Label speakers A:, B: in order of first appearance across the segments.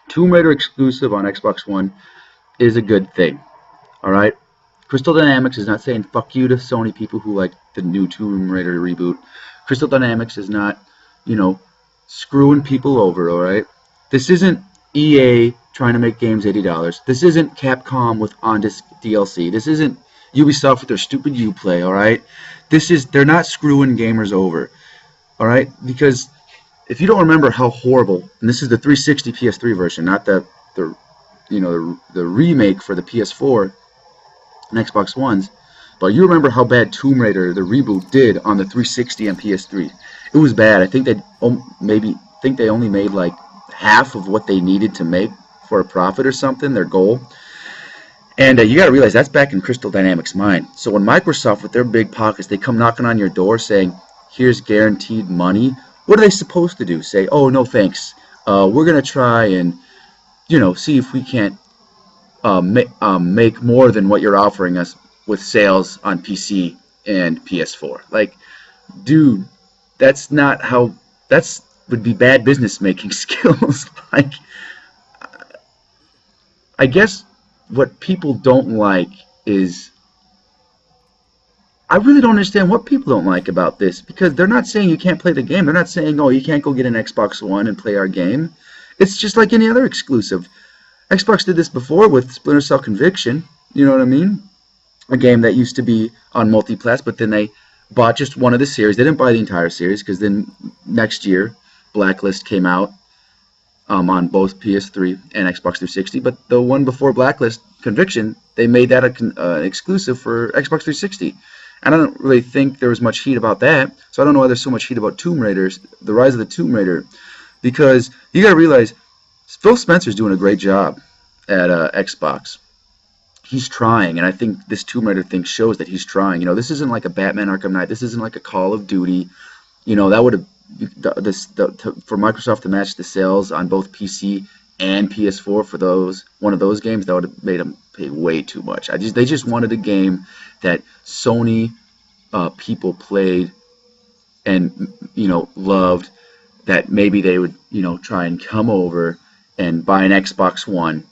A: Tomb Raider exclusive on Xbox One is a good thing. All right. Crystal Dynamics is not saying fuck you to Sony people who like the new Tomb Raider reboot. Crystal Dynamics is not, you know, screwing people over. All right. This isn't EA trying to make games $80. This isn't Capcom with on-disc DLC. This isn't Ubisoft with their stupid Uplay. All right. They're not screwing gamers over. All right, because if you don't remember how horrible, and this is the 360 PS3 version, not the the remake for the PS4 and Xbox Ones, but you remember how bad Tomb Raider the reboot did on the 360 and PS3. It was bad. I think they only made like half of what they needed to make for a profit or something, their goal. And you got to realize that's back in Crystal Dynamics' mind. So when Microsoft, with their big pockets, they come knocking on your door saying, here's guaranteed money, what are they supposed to do? Say, oh, no thanks. We're going to try and, see if we can't make more than what you're offering us with sales on PC and PS4. Like, dude, that's not how, that's would be bad business making skills. Like, I guess what people don't like is, I really don't understand what people don't like about this, because they're not saying you can't play the game. They're not saying, oh, you can't go get an Xbox One and play our game. It's just like any other exclusive. Xbox did this before with Splinter Cell Conviction, you know what I mean? A game that used to be on multiplats, but then they bought just one of the series. They didn't buy the entire series, because then next year, Blacklist came out on both PS3 and Xbox 360. But the one before Blacklist, Conviction, they made that an exclusive for Xbox 360. And I don't really think there was much heat about that. So I don't know why there's so much heat about Tomb Raiders, the Rise of the Tomb Raider, because you got to realize Phil Spencer's doing a great job at Xbox. He's trying, and I think this Tomb Raider thing shows that he's trying. This isn't like a Batman Arkham Knight. This isn't like a Call of Duty. That would have for Microsoft to match the sales on both PC and PS4 for one of those games, that would have made them pay way too much. They just wanted a game that Sony people played and loved, that maybe they would try and come over and buy an Xbox One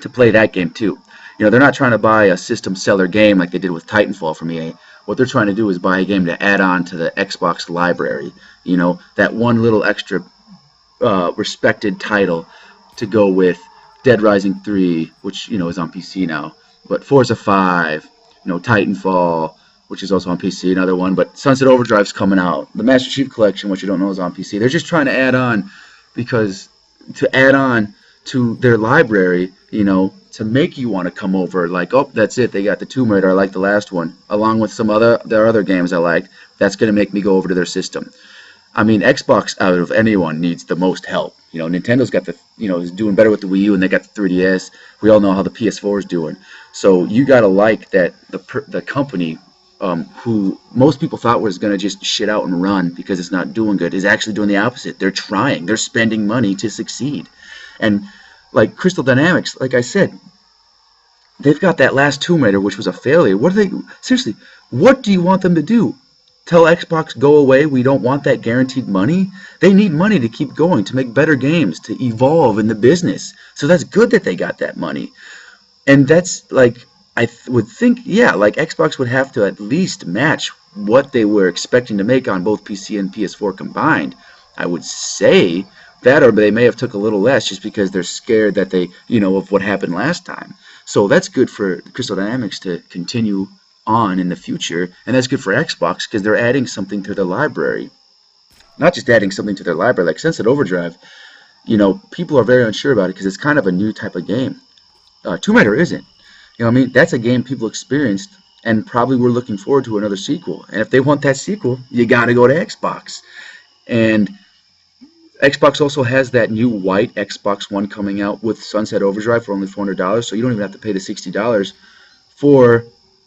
A: to play that game too. They're not trying to buy a system seller game like they did with Titanfall from EA. What they're trying to do is buy a game to add on to the Xbox library. That one little extra respected title to go with Dead Rising 3, which is on PC now, but Forza 5, Titanfall, which is also on PC, another one, but Sunset Overdrive's coming out. The Master Chief Collection, which you don't know, is on PC. They're just trying to add on, to add on to their library, to make you want to come over. Like, oh, that's it, they got the Tomb Raider, I like the last one, along with their other games I liked. That's going to make me go over to their system. I mean, Xbox, out of anyone, needs the most help. Nintendo's got is doing better with the Wii U, and they got the 3DS. We all know how the PS4 is doing. So you gotta like that the company, who most people thought was gonna just shit out and run because it's not doing good, is actually doing the opposite. They're trying. They're spending money to succeed. And like Crystal Dynamics, like I said, they've got that last Tomb Raider, which was a failure. Seriously, what do you want them to do? Tell Xbox, go away, we don't want that guaranteed money? They need money to keep going, to make better games, to evolve in the business. So that's good that they got that money. And that's like, would think, yeah, like Xbox would have to at least match what they were expecting to make on both PC and PS4 combined. I would say that, or they may have took a little less just because they're scared that they, of what happened last time. So that's good for Crystal Dynamics to continue on in the future, and that's good for Xbox because they're adding something to their library. Not just adding something to their library, like Sunset Overdrive, people are very unsure about it because it's kind of a new type of game. Tomb Raider isn't. That's a game people experienced and probably were looking forward to another sequel. And if they want that sequel, you got to go to Xbox. And Xbox also has that new white Xbox One coming out with Sunset Overdrive for only $400, so you don't even have to pay the $60 for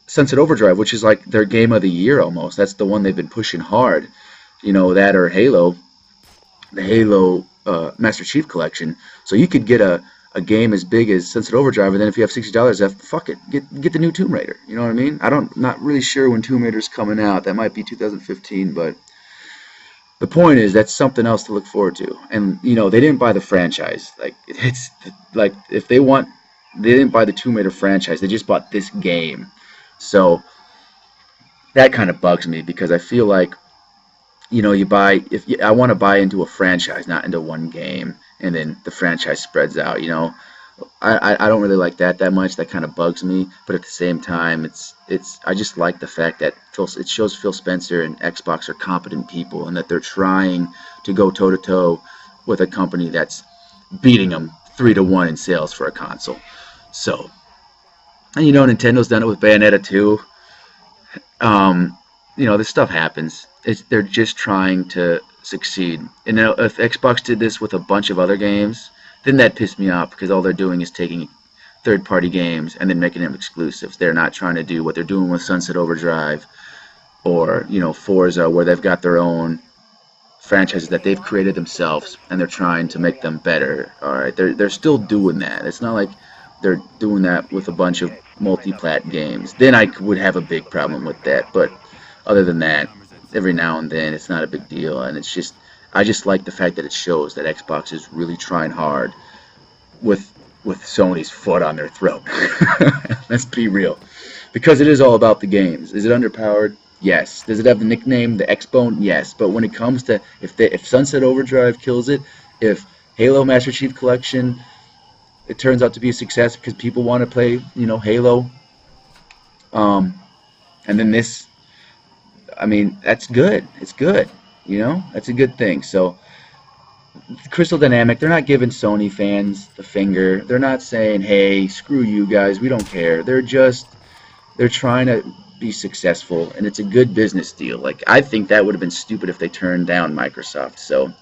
A: Sunset Overdrive, which is like their game of the year almost. That's the one they've been pushing hard. That or Halo, the Halo Master Chief Collection. So you could get a game as big as Sunset Overdrive, and then if you have $60, fuck it, get the new Tomb Raider. You know what I mean? Not really sure when Tomb Raider's coming out. That might be 2015, but the point is that's something else to look forward to. And they didn't buy the franchise. Like it's like if they didn't buy the Tomb Raider franchise. They just bought this game. So that kind of bugs me because I feel like you buy I want to buy into a franchise, not into one game, and then the franchise spreads out. I don't really like that much. That kind of bugs me. But at the same time, I just like the fact that it shows Phil Spencer and Xbox are competent people and that they're trying to go toe to toe with a company that's beating them 3-1 in sales for a console. So, and Nintendo's done it with Bayonetta 2. This stuff happens. They're just trying to succeed. And if Xbox did this with a bunch of other games, then that pissed me off because all they're doing is taking third-party games and then making them exclusives. They're not trying to do what they're doing with Sunset Overdrive or Forza, where they've got their own franchises that they've created themselves and they're trying to make them better. All right, they're still doing that. It's not like they're doing that with a bunch of multi-plat games. Then I would have a big problem with that. But other than that, every now and then it's not a big deal, and I just like the fact that it shows that Xbox is really trying hard with Sony's foot on their throat. Let's be real. Because it is all about the games. Is it underpowered? Yes. Does it have the nickname, the X-Bone? Yes. But when it comes to, if Sunset Overdrive kills it, if Halo Master Chief Collection, it turns out to be a success because people want to play, Halo, and then this, I mean, that's good. It's good. That's a good thing. So Crystal Dynamics, they're not giving Sony fans the finger. They're not saying, hey, screw you guys, we don't care. They're trying to be successful, and it's a good business deal. Like, I think that would have been stupid if they turned down Microsoft. So